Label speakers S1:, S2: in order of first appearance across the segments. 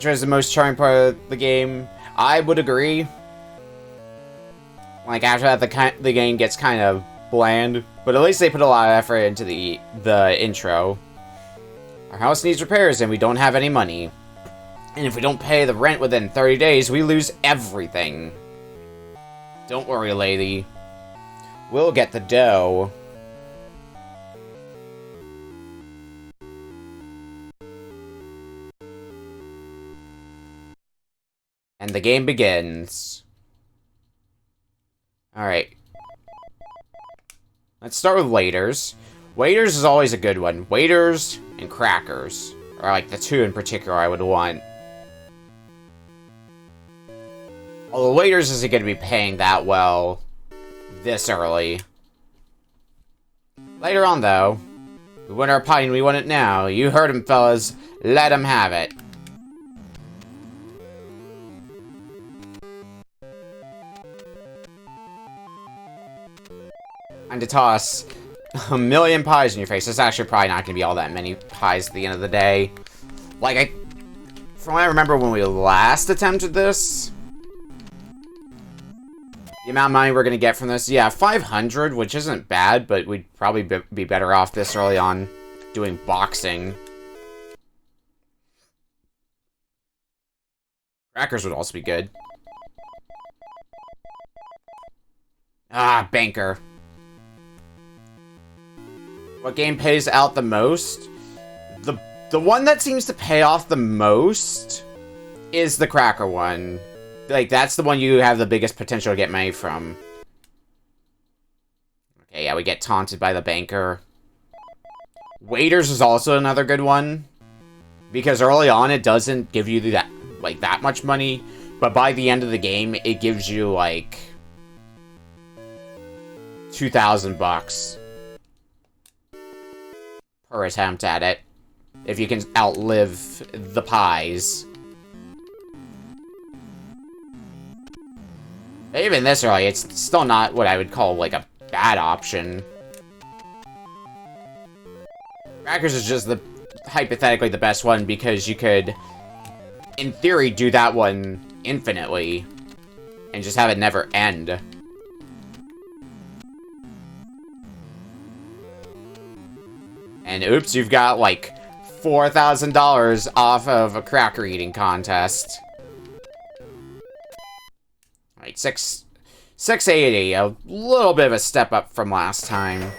S1: intro is the most charming part of the game. I would agree. Like, after that, the game gets kind of bland. But at least they put a lot of effort into the intro. Our house needs repairs and we don't have any money. And if we don't pay the rent within 30 days, we lose everything. Don't worry, lady. We'll get the dough. And the game begins. Alright. Let's start with waiters. Waiters is always a good one. Waiters and crackers are like the two in particular I would want. Although waiters isn't going to be paying that well this early. Later on, though, we want our pie and we want it now. You heard him, fellas. Let him have it. And to toss a million pies in your face. It's actually probably not going to be all that many pies at the end of the day. Like, from what I remember when we last attempted this, the amount of money we're going to get from this, yeah, 500, which isn't bad, but we'd probably be better off this early on doing boxing. Crackers would also be good. Ah, banker. What game pays out the most? The one that seems to pay off the most is the cracker one. Like, that's the one you have the biggest potential to get money from. Okay, yeah, we get taunted by the banker. Waiters is also another good one. Because early on, it doesn't give you that much money. But by the end of the game, it gives you, like, 2,000 bucks per attempt at it. If you can outlive the pies. Even this early, it's still not what I would call, like, a bad option. Crackers is just hypothetically the best one because you could, in theory, do that one infinitely and just have it never end. And oops, you've got, like, $4,000 off of a cracker eating contest. Alright, 680, a little bit of a step up from last time.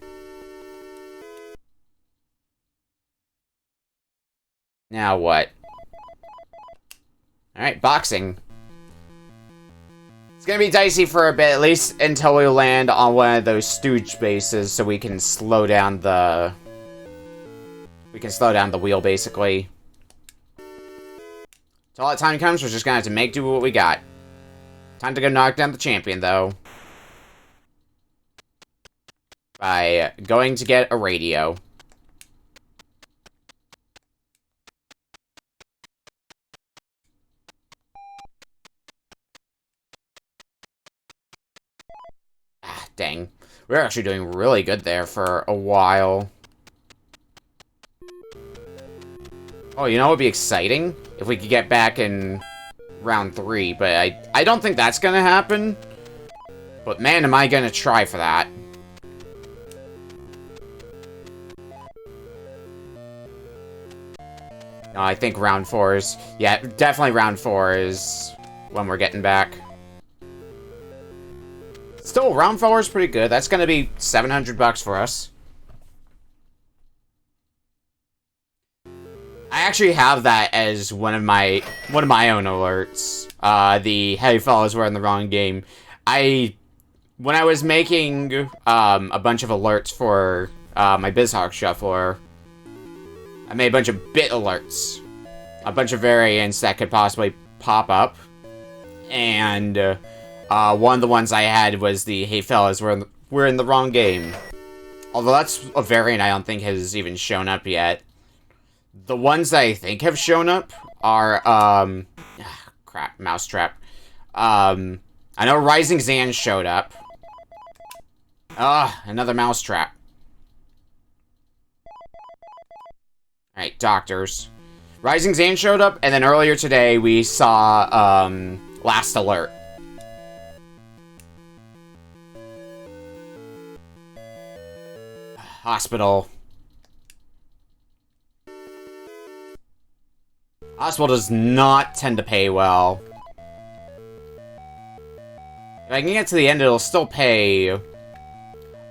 S1: Now what? Alright, boxing. It's gonna be dicey for a bit, at least until we land on one of those stooge bases so we can slow down the... wheel, basically. Till that time comes, we're just gonna have to make do with what we got. Time to go knock down the champion, though. By going to get a radio. Ah, dang. We're actually doing really good there for a while. Oh, you know what would be exciting? If we could get back in round 3, but I don't think that's gonna happen. But man, am I gonna try for that. No, I think round 4 is... yeah, definitely round 4 is when we're getting back. Still, round 4 is pretty good. That's gonna be 700 bucks for us. I actually have that as one of my own alerts. The hey fellas, we're in the wrong game. When I was making a bunch of alerts for my BizHawk shuffler, I made a bunch of bit alerts, a bunch of variants that could possibly pop up, and one of the ones I had was the hey fellas, we're in the wrong game. Although that's a variant I don't think has even shown up yet. The ones that I think have shown up are, crap, mousetrap. I know Rising Zan showed up. Another mousetrap. Alright, doctors. Rising Zane showed up, and then earlier today we saw, Last Alert. Hospital. Hospital does not tend to pay well. If I can get to the end, it'll still pay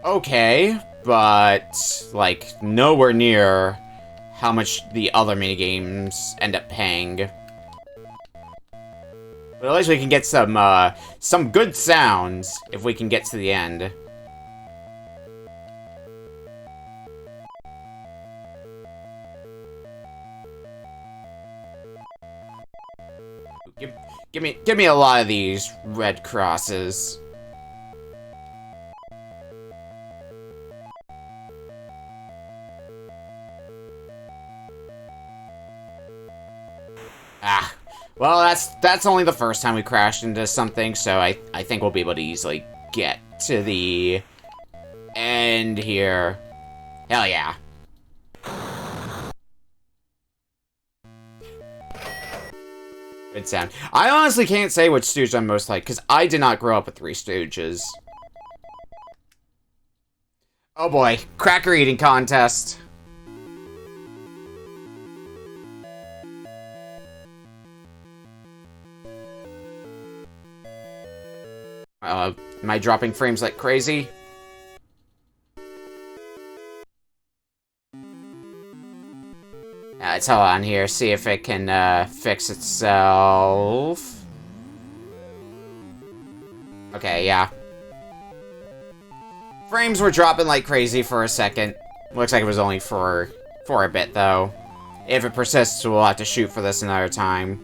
S1: okay, but, like, nowhere near how much the other minigames end up paying. But at least we can get some good sounds if we can get to the end. Give me a lot of these red crosses. Ah, well, that's only the first time we crashed into something, so I think we'll be able to easily get to the end here. Hell yeah. Good sound. I honestly can't say which Stooge I'm most like, because I did not grow up with Three Stooges. Oh boy, cracker eating contest. Am I dropping frames like crazy? Let's hold on here, see if it can fix itself. Okay, yeah. Frames were dropping like crazy for a second. Looks like it was only for a bit, though. If it persists, we'll have to shoot for this another time.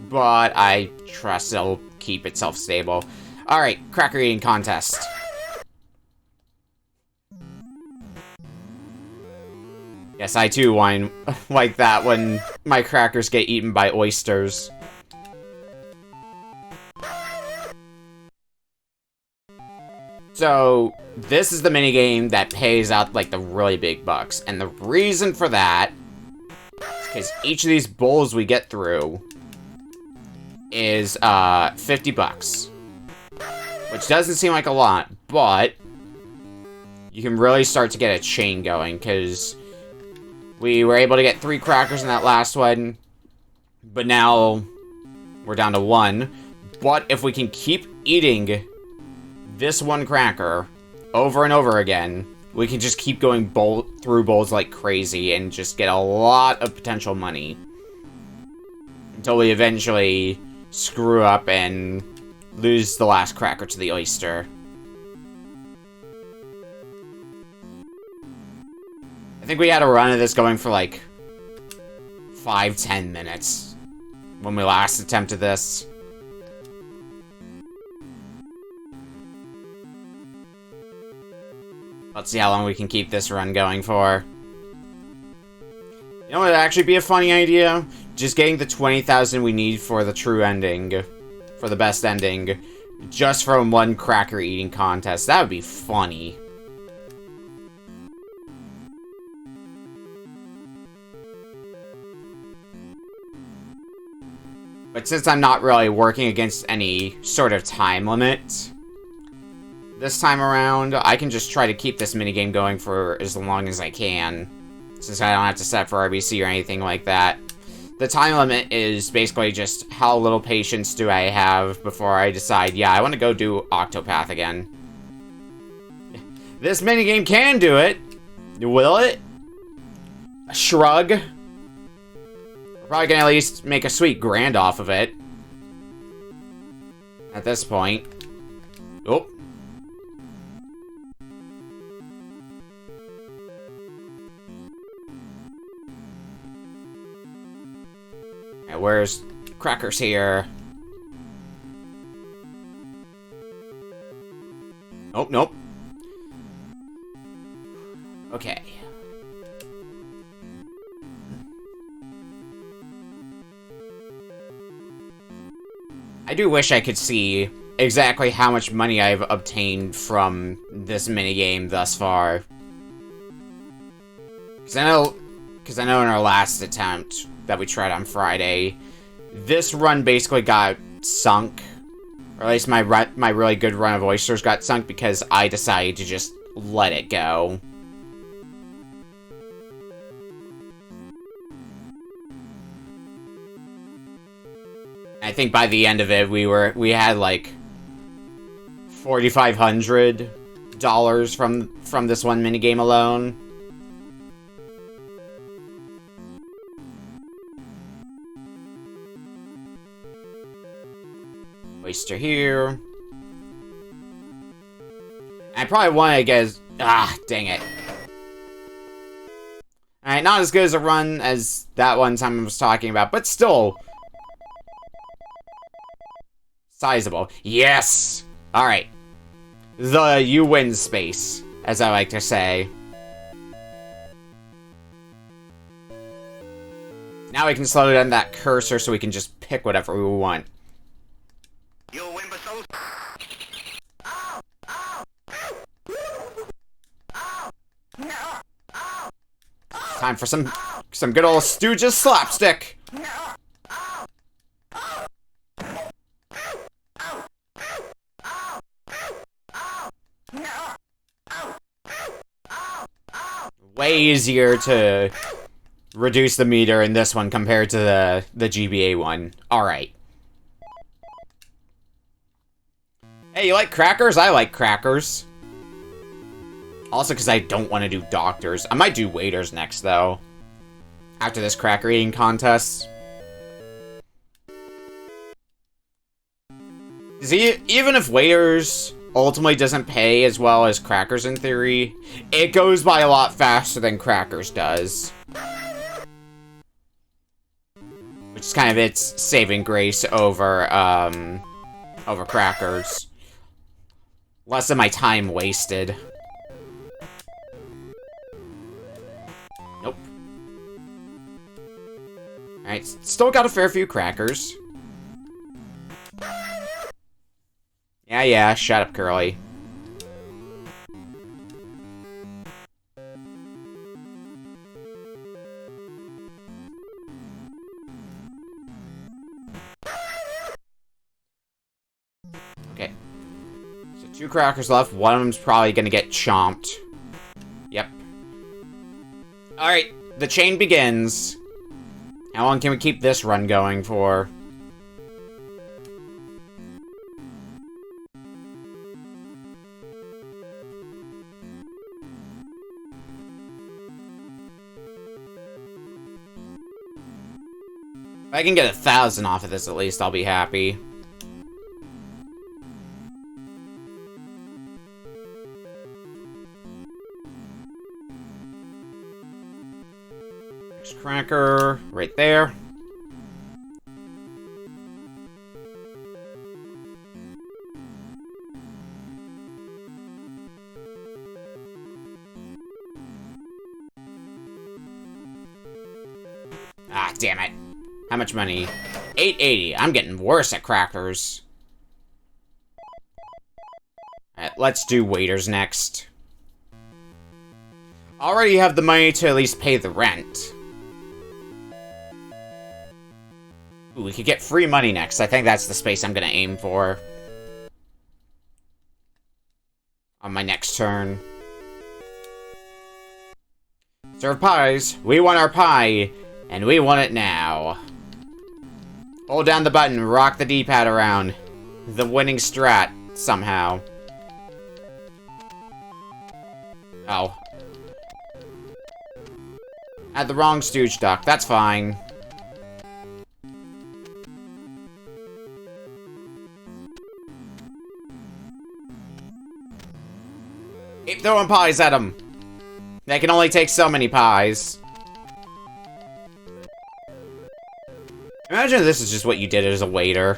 S1: But I trust it'll keep itself stable. Alright, cracker eating contest. Yes, I too whine like that when my crackers get eaten by oysters. So, this is the minigame that pays out, like, the really big bucks. And the reason for that is because each of these bowls we get through is, 50 bucks. Which doesn't seem like a lot, but you can really start to get a chain going, because we were able to get 3 crackers in that last one, but now we're down to 1. But if we can keep eating this one cracker over and over again, we can just keep going through bowls like crazy and just get a lot of potential money. Until we eventually screw up and lose the last cracker to the oyster. I think we had a run of this going for like 5-10 minutes when we last attempted this. Let's see how long we can keep this run going for. You know what would actually be a funny idea? Just getting the 20,000 we need for the true ending. For the best ending. Just from one cracker eating contest. That would be funny. But since I'm not really working against any sort of time limit this time around, I can just try to keep this minigame going for as long as I can. Since I don't have to set for RBC or anything like that. The time limit is basically just how little patience do I have before I decide, yeah, I want to go do Octopath again. This minigame can do it. Will it? A shrug. We're probably gonna at least make a sweet grand off of it. At this point. Oh. Where's crackers here? Nope, nope. Okay. I do wish I could see exactly how much money I've obtained from this minigame thus far. Because I know in our last attempt, that we tried on Friday. This run basically got sunk. Or at least my really good run of oysters got sunk because I decided to just let it go. I think by the end of it, we had like $4,500 from this one minigame alone. Oyster here. I probably want to get... dang it. Alright, not as good as a run as that one time I was talking about, but still... sizable. Yes! Alright. The you win space, as I like to say. Now we can slow down that cursor so we can just pick whatever we want. Time for some good old Stooges slapstick. Way easier to reduce the meter in this one compared to the GBA one. Alright. Hey, you like crackers? I like crackers. Also, because I don't want to do doctors. I might do waiters next, though. After this cracker eating contest. See, even if waiters ultimately doesn't pay as well as crackers in theory, it goes by a lot faster than crackers does. Which is kind of its saving grace over crackers. Less of my time wasted. Nope. Alright, still got a fair few crackers. Yeah, shut up, Curly. Okay. So 2 crackers left. One of them's probably gonna get chomped. Yep. Alright, the chain begins. How long can we keep this run going for? If I can get 1,000 off of this at least, I'll be happy. Next cracker, right there. Ah, damn it. How much money? $8.80. I'm getting worse at crackers. Alright, let's do waiters next. Already have the money to at least pay the rent. Ooh, we could get free money next. I think that's the space I'm gonna aim for. On my next turn. Serve pies. We want our pie. And we want it now. Hold down the button, rock the D-pad around. The winning strat, somehow. Oh. Had the wrong Stooge duck, that's fine. Keep throwing pies at them. They can only take so many pies. Imagine this is just what you did as a waiter.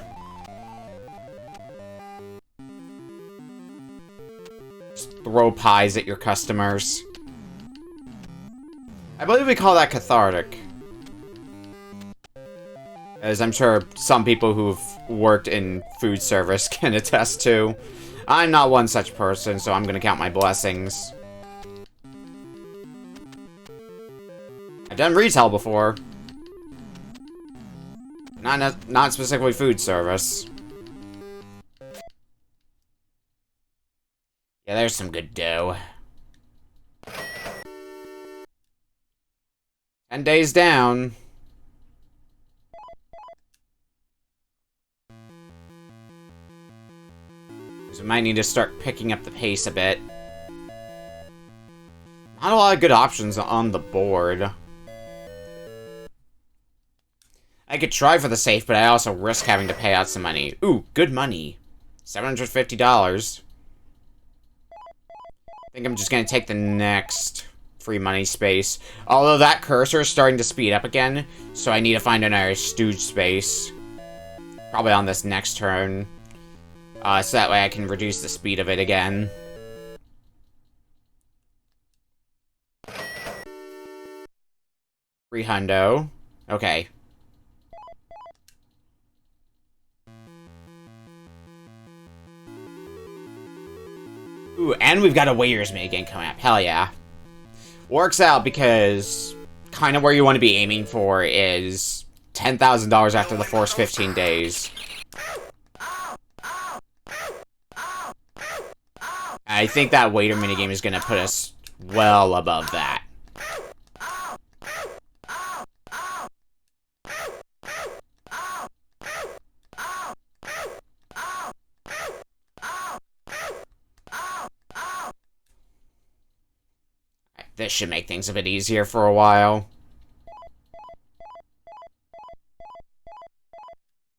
S1: Just throw pies at your customers. I believe we call that cathartic. As I'm sure some people who've worked in food service can attest to. I'm not one such person, so I'm gonna count my blessings. I've done retail before. Not specifically food service. Yeah, there's some good dough. 10 days down. So we might need to start picking up the pace a bit. Not a lot of good options on the board. I could try for the safe, but I also risk having to pay out some money. Ooh, good money. $750. I think I'm just gonna take the next free money space. Although that cursor is starting to speed up again, so I need to find another stooge space. Probably on this next turn. So that way I can reduce the speed of it again. Free hundo. Okay. Ooh, and we've got a waiter's maid game coming up. Hell yeah. Works out because kind of where you want to be aiming for is $10,000 after the first 15 days. I think that waiter minigame is going to put us well above that. This should make things a bit easier for a while.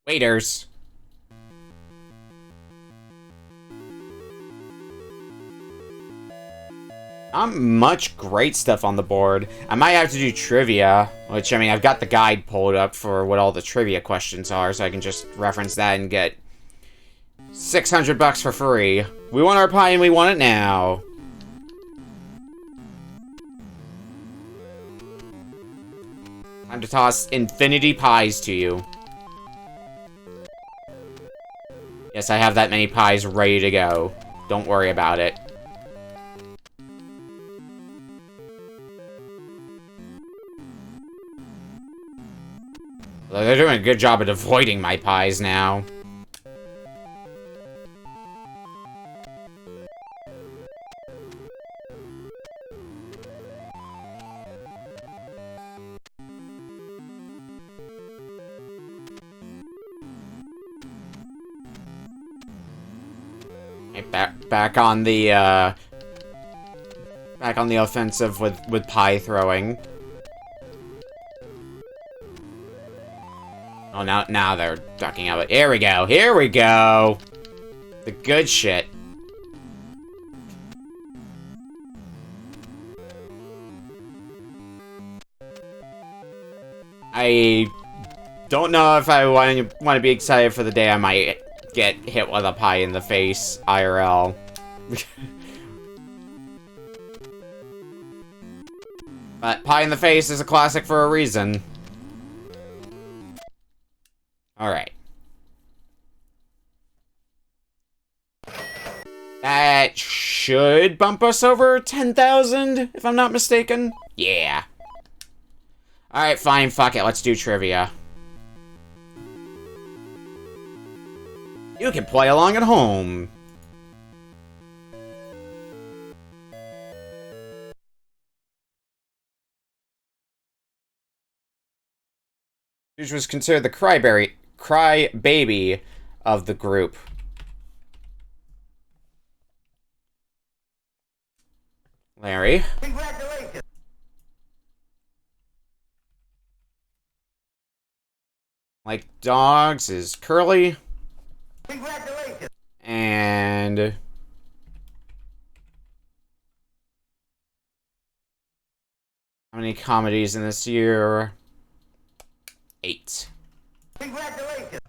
S1: Waiters. Not much great stuff on the board. I might have to do trivia, which, I mean, I've got the guide pulled up for what all the trivia questions are, so I can just reference that and get $600 for free. We want our pie and we want it now. Time to toss infinity pies to you. Yes, I have that many pies ready to go. Don't worry about it. They're doing a good job at avoiding my pies now. Back on the offensive with pie throwing. Oh, now they're ducking out. Here we go. Here we go. The good shit. I don't know if I want to be excited for the day I might get hit with a pie in the face, IRL. But pie in the face is a classic for a reason. Alright. That should bump us over 10,000, if I'm not mistaken. Yeah. Alright, fine, fuck it, let's do trivia. You can play along at home. Which was considered the cry baby of the group. Larry.
S2: Congratulations.
S1: Like dogs is Curly.
S2: Congratulations.
S1: And how many comedies in this year? 8.
S2: Congratulations.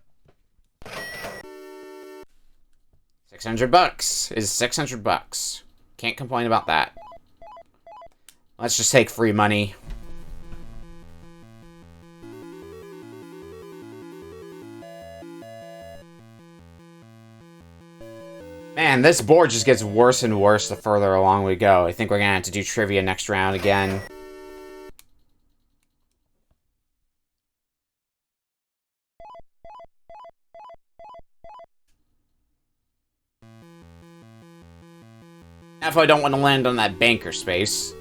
S1: $600 is $600. Can't complain about that. Let's just take free money. Man, this board just gets worse and worse the further along we go. I think we're gonna have to do trivia next round again. definitely don't want to land on that banker space.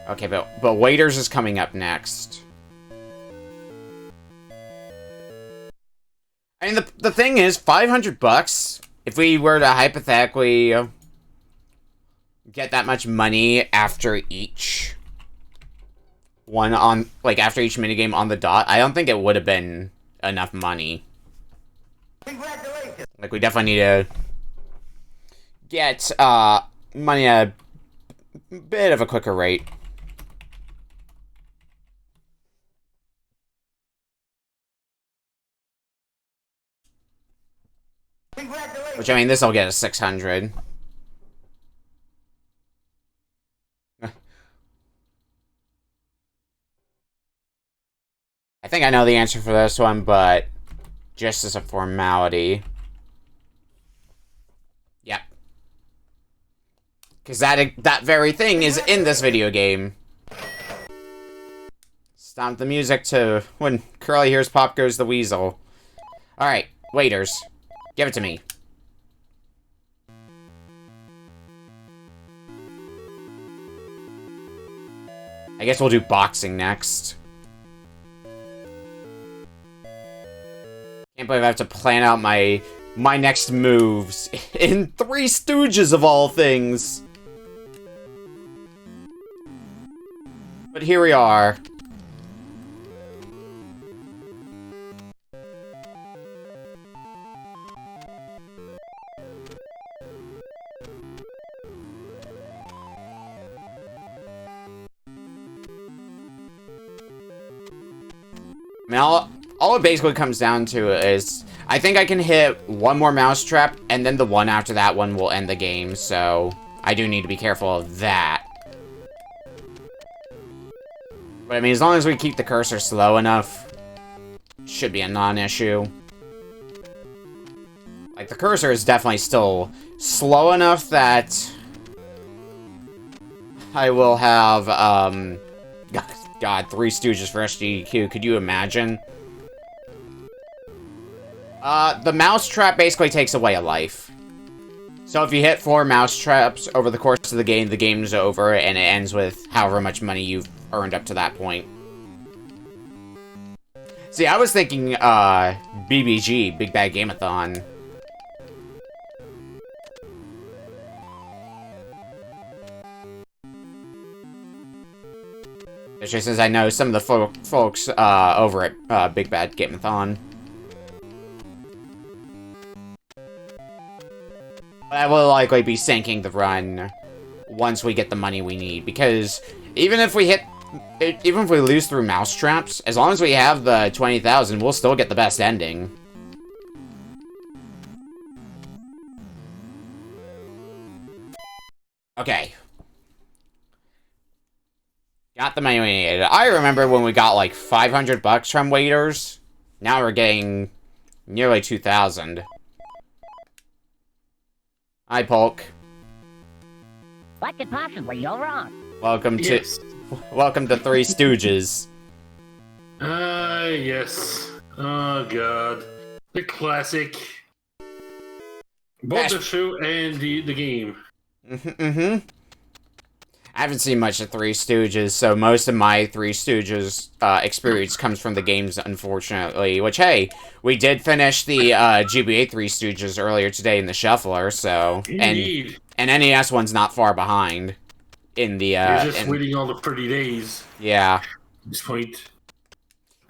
S1: Okay, but waiters is coming up next. I mean, the thing is, $500, if we were to hypothetically get that much money after each one on, like, after each minigame on the dot, I don't think it would have been enough money.
S2: Congratulations.
S1: Like, we definitely need to get, money at a bit of a quicker rate.
S2: Congratulations.
S1: Which, I mean, this'll get us 600. I think I know the answer for this one, but just as a formality. Yep. Because that very thing is in this video game. Stop the music to when Curly hears Pop Goes the Weasel. Alright, waiters. Give it to me. I guess we'll do boxing next. Can't believe I have to plan out my next moves in Three Stooges of all things. But here we are. I mean, all it basically comes down to is, I think I can hit one more mousetrap, and then the one after that one will end the game, so I do need to be careful of that. But I mean, as long as we keep the cursor slow enough, should be a non-issue. Like, the cursor is definitely still slow enough that I will have, God, Three Stooges for SGQ. Could you imagine? The mousetrap basically takes away a life. So if you hit 4 mousetraps over the course of the game's over, and it ends with however much money you've earned up to that point. See, I was thinking, BBG, Big Bad Game-a-thon. Especially since I know some of the folks over at Big Bad Game-a-thon. But I will likely be sinking the run once we get the money we need, because even if we lose through mousetraps, as long as we have the 20,000, we'll still get the best ending. Okay. Got the money we needed. I remember when we got like $500 from waiters. Now we're getting nearly 2,000. Hi, Polk.
S3: What could possibly go wrong?
S1: Welcome to
S4: Yes.
S1: welcome to Three Stooges.
S4: Yes. Oh, God. The classic. Both the show and the game.
S1: Mm-hmm. I haven't seen much of Three Stooges, so most of my Three Stooges experience comes from the games, unfortunately. Which, hey, we did finish the GBA Three Stooges earlier today in the Shuffler, so...
S4: Indeed.
S1: And NES one's not far behind in the...
S4: You're just waiting all the pretty days.
S1: Yeah.
S4: At this point.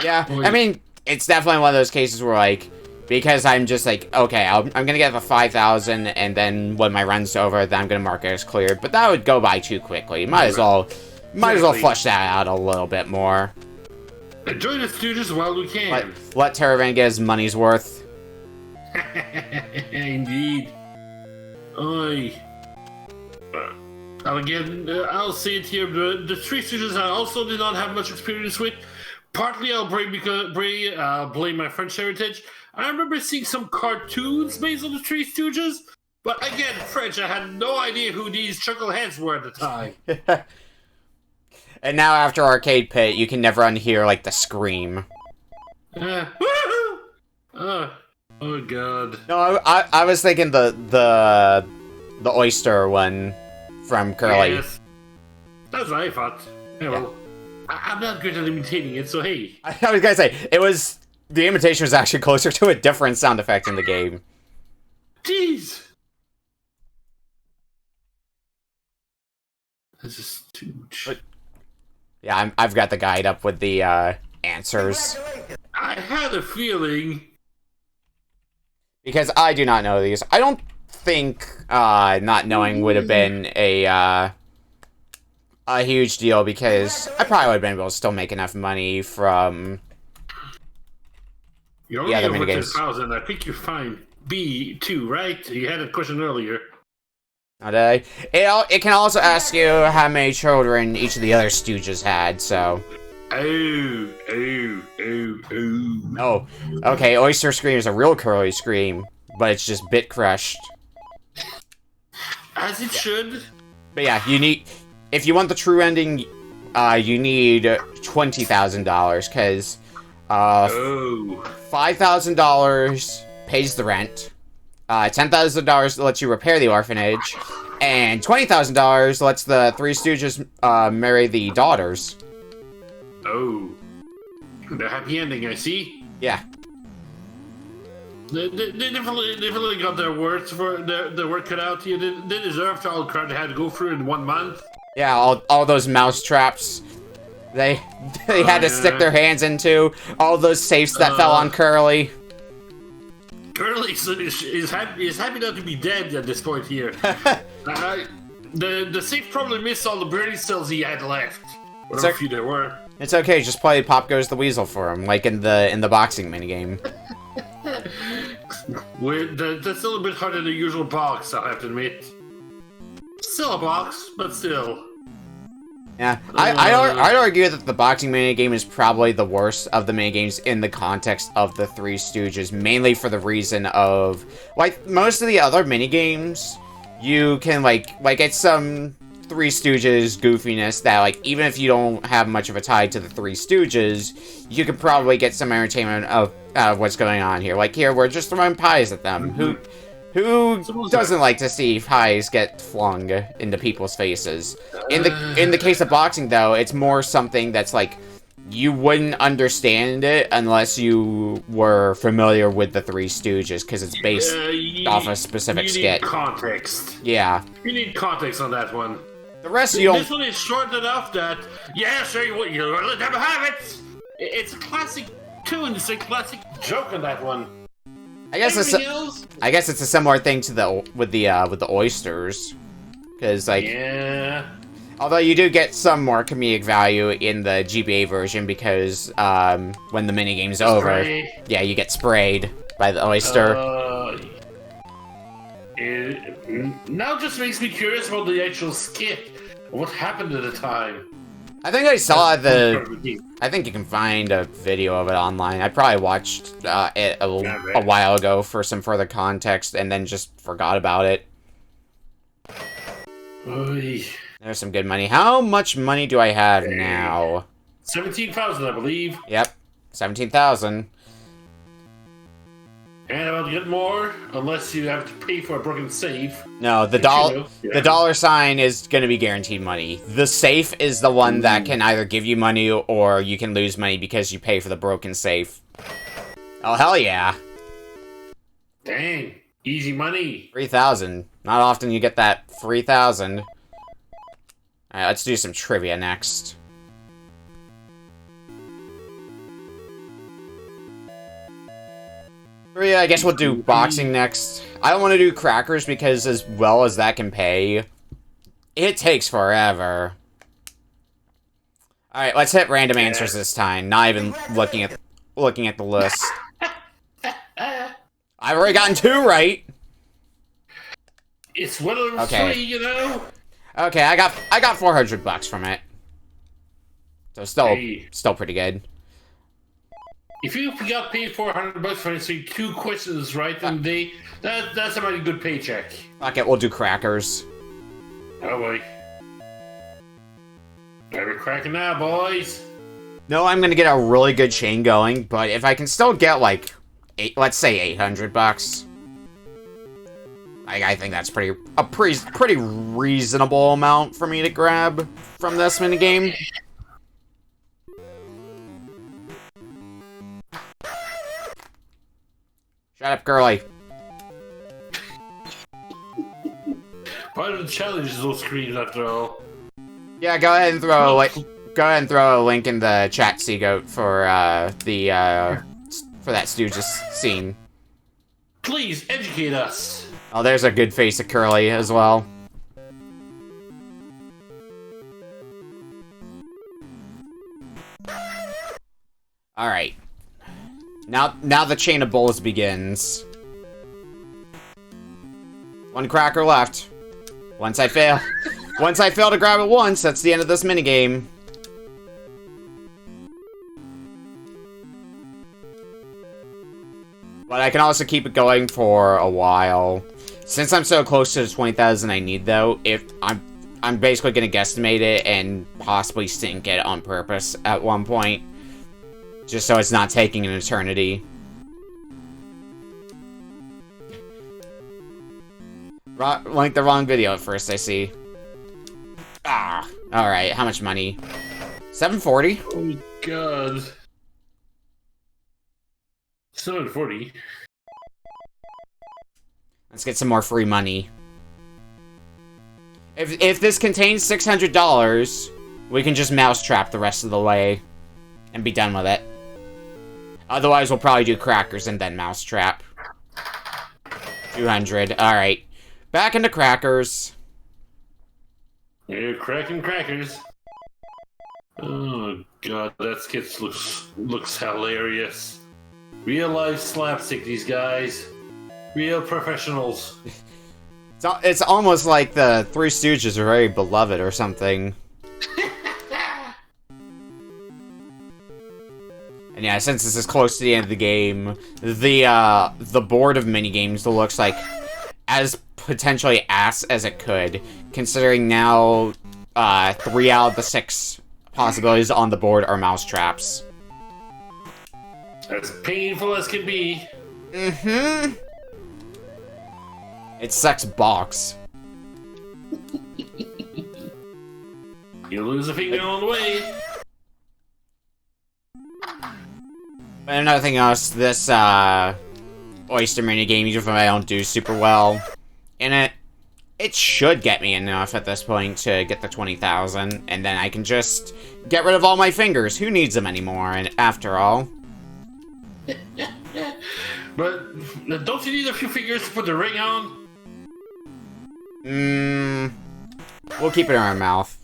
S1: Yeah, I mean, it's definitely one of those cases where, like, because I'm just like, okay, I'm gonna get the 5,000, and then when my run's over, then I'm gonna mark it as cleared. But that would go by too quickly. Might as well flush that out a little bit more.
S4: Enjoy the Stooges while we can.
S1: Let Terravan get his money's worth.
S4: Indeed. Oi. Again, I'll say it here, the Three Stooges I also did not have much experience with. Partly I'll blame my French heritage. I remember seeing some cartoons based on the Three Stooges, but again, French, I had no idea who these chuckleheads were at the time.
S1: And now after Arcade Pit, you can never unhear, like, the scream.
S4: Oh, God.
S1: No, I was thinking the oyster one from Curly.
S4: Yes. That's what I thought. Yeah, well, I'm not good at imitating it, so hey.
S1: I was gonna say, the imitation was actually closer to a different sound effect in the game.
S4: Jeez. This is Stooge.
S1: Yeah, I've got the guide up with the answers.
S2: Congratulations.
S4: I had a feeling.
S1: Because I do not know these. I don't think not knowing would have been a huge deal, because I probably would have been able to still make enough money from...
S4: You're only
S1: other
S4: over
S1: minigames.
S4: 10,000. I think you're fine. B2, right? You had a question earlier.
S1: Oh, did I? It can also ask you how many children each of the other Stooges had, so...
S4: Oh.
S1: Oh, okay, Oyster Scream is a real Curly Scream, but it's just bit crushed.
S4: As it should.
S1: But yeah, you need... If you want the true ending, you need $20,000, because... $5,000 pays the rent, $10,000 lets you repair the orphanage, and $20,000 lets the Three Stooges marry the daughters.
S4: Oh. The happy ending, I see.
S1: Yeah.
S4: They definitely got their words for their work cut out here. They deserve all the crap they had to go through in 1 month.
S1: Yeah, all those mouse traps they had to stick their hands into, all those safes that fell on Curly.
S4: Curly is happy not to be dead at this point here. The safe probably missed all the birdie cells he had left. Whatever few there were.
S1: It's okay, just play Pop Goes the Weasel for him, like in the boxing minigame.
S4: That's a little bit harder than the usual box, I have to admit. Still a box, but still.
S1: Yeah, I'd argue that the boxing minigame is probably the worst of the minigames in the context of the Three Stooges, mainly for the reason of, like, most of the other minigames, you can, like it's some Three Stooges goofiness that, like, even if you don't have much of a tie to the Three Stooges, you could probably get some entertainment out of what's going on here. Like, here, we're just throwing pies at them. Who doesn't like to see pies get flung into people's faces? In the case of boxing, though, it's more something that's like, you wouldn't understand it unless you were familiar with the Three Stooges, because it's based off a specific skit.
S4: You need context.
S1: Yeah.
S4: You need context on that one.
S1: The rest you don't...
S4: This one is short enough that, yeah, sure, you're gonna let them have it! It's a classic tune, it's a classic joke on that one.
S1: I guess it's a similar thing to with the oysters, because like,
S4: yeah.
S1: Although you do get some more comedic value in the GBA version, because when the minigame's over, yeah, you get sprayed by the oyster.
S4: It now just makes me curious about the actual skit. What happened at the time?
S1: I think I saw I think you can find a video of it online. I probably watched it a while ago for some further context, and then just forgot about it.
S4: Oy.
S1: There's some good money. How much money do I have now?
S4: 17,000, I believe.
S1: Yep, 17,000.
S4: And about to get more, unless you have to pay for a broken safe.
S1: No, the dollar sign is going to be guaranteed money. The safe is the one that can either give you money or you can lose money because you pay for the broken safe. Oh, hell yeah.
S4: Dang, easy money.
S1: 3,000. Not often you get that 3,000. Alright, let's do some trivia next. Yeah, I guess we'll do boxing next. I don't want to do crackers because as well as that can pay, it takes forever. Alright, let's hit random answers this time, not even looking at the list. I've already gotten 2 right.
S4: It's one of the 3, you know?
S1: Okay, I got $400 from it. So still pretty good.
S4: If you got paid $400 for answering 2 questions right, then that's a mighty good paycheck.
S1: Okay, we'll do crackers.
S4: Oh boy. We're cracking now, boys.
S1: No, I'm gonna get a really good chain going, but if I can still get like let's say $800. I think that's pretty reasonable amount for me to grab from this minigame. Shut up, Curly.
S4: Part of the challenge is those screens, after all.
S1: Yeah, go ahead and throw a link in the chat, Seagoat, for for that Stooges scene.
S4: Please educate us.
S1: Oh, there's a good face of Curly as well. All right. Now the chain of bulls begins. One cracker left. Once I fail to grab it once, that's the end of this minigame. But I can also keep it going for a while. Since I'm so close to the 20,000 I need, though, if I'm basically gonna guesstimate it and possibly sink it on purpose at one point, just so it's not taking an eternity. Like the wrong video at first, I see. Ah, alright, how much money? 740?
S4: Oh my god. 740.
S1: Let's get some more free money. If this contains $600, we can just mousetrap the rest of the way and be done with it. Otherwise, we'll probably do crackers and then mousetrap. 200. Alright. Back into crackers.
S4: You're cracking crackers. Oh god, that skit looks hilarious. Real life slapstick, these guys. Real professionals.
S1: It's almost like the Three Stooges are very beloved or something. And yeah, since this is close to the end of the game, the board of minigames looks like as potentially ass as it could, considering now 3 out of the 6 possibilities on the board are mousetraps.
S4: As painful as can be.
S1: Mm-hmm. It sucks box.
S4: You lose a finger on the way.
S1: But another thing else, this oyster minigame, even if I don't do super well in it, it should get me enough at this point to get the 20,000, and then I can just get rid of all my fingers. Who needs them anymore, and after all?
S4: But don't you need a few fingers to put the ring on?
S1: We'll keep it in our mouth.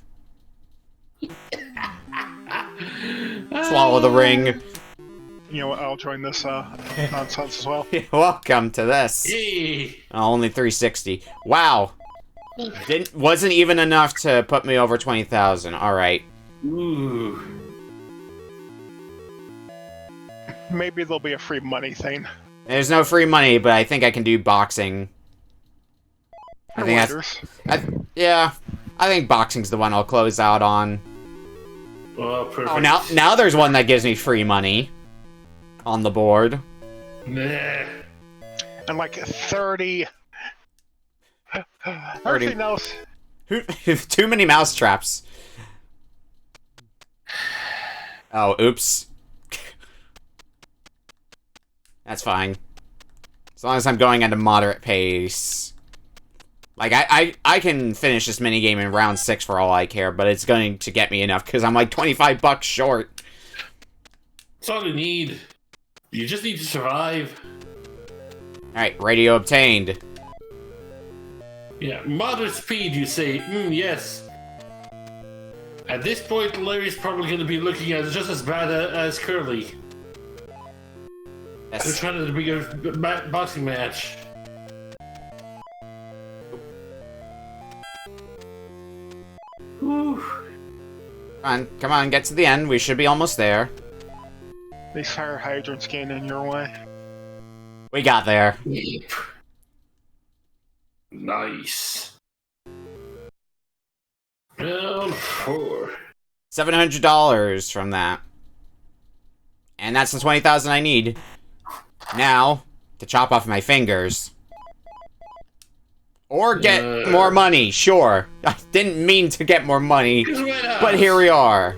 S1: Swallow the ring.
S5: You know what, I'll join this nonsense as well.
S1: Welcome to this.
S4: Hey.
S1: Only 360. Wow. Wasn't even enough to put me over 20,000. Alright.
S4: Ooh.
S5: Maybe there'll be a free money thing.
S1: There's no free money, but I think I can do boxing. I think that's... yeah. I think boxing's the one I'll close out on.
S4: Oh, perfect.
S1: Oh, now there's one that gives me free money. On the board.
S4: Nah.
S5: And like 30... Everything else...
S1: Too many mousetraps. Oh, oops. That's fine. As long as I'm going at a moderate pace. Like, I can finish this minigame in round 6 for all I care, but it's going to get me enough, because I'm like 25 bucks short.
S4: That's all you need. You just need to survive.
S1: Alright, radio obtained.
S4: Yeah, moderate speed, you say. Yes. At this point, Larry's probably going to be looking at just as bad as Curly. They're
S1: Yes.
S4: trying to bring a boxing match. Whew.
S1: Come on, get to the end. We should be almost there.
S5: These fire hydrants getting in your way.
S1: We got there.
S4: Nice. Round 4.
S1: $700 from that. And that's the 20,000 I need. Now, to chop off my fingers. Or get more money, sure. I didn't mean to get more money, but here we are.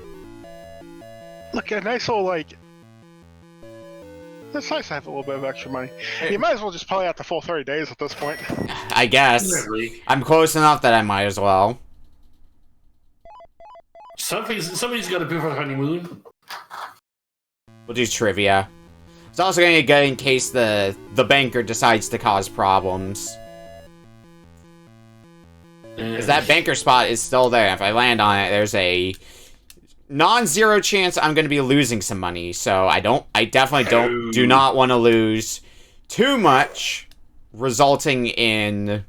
S5: Look, a nice little, like... It's nice to have a little bit of extra money. You might as well just play out the full 30 days at this point.
S1: I guess. I'm close enough that I might as well.
S4: Somebody's got to pay for the honeymoon.
S1: We'll do trivia. It's also going to get good in case the banker decides to cause problems. Because that banker spot is still there. If I land on it, there's a non-zero chance I'm going to be losing some money. So I definitely do not want to lose too much, resulting in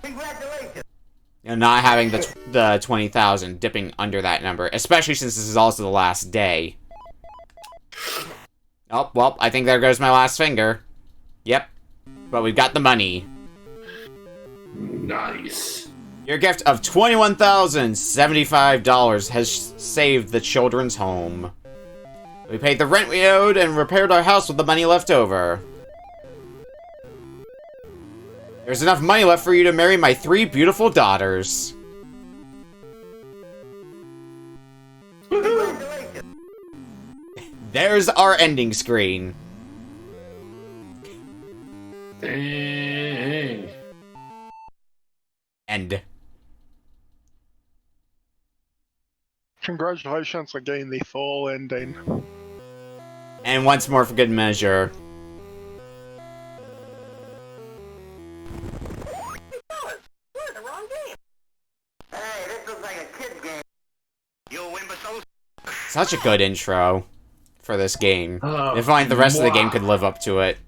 S1: not having the 20,000 dipping under that number, especially since this is also the last day. Oh, well, I think there goes my last finger. Yep. But we've got the money.
S4: Nice.
S1: Your gift of $21,075 has saved the children's home. We paid the rent we owed and repaired our house with the money left over. There's enough money left for you to marry my 3 beautiful daughters. There's our ending screen.
S4: Dang.
S1: End.
S5: Congratulations on getting the full ending.
S1: And once more for good measure.
S2: We're in the wrong game. Hey, this looks like a kid's game. You'll win, but so...
S1: Such a good intro for this game.
S4: Oh,
S1: If only the rest of the game could live up to it.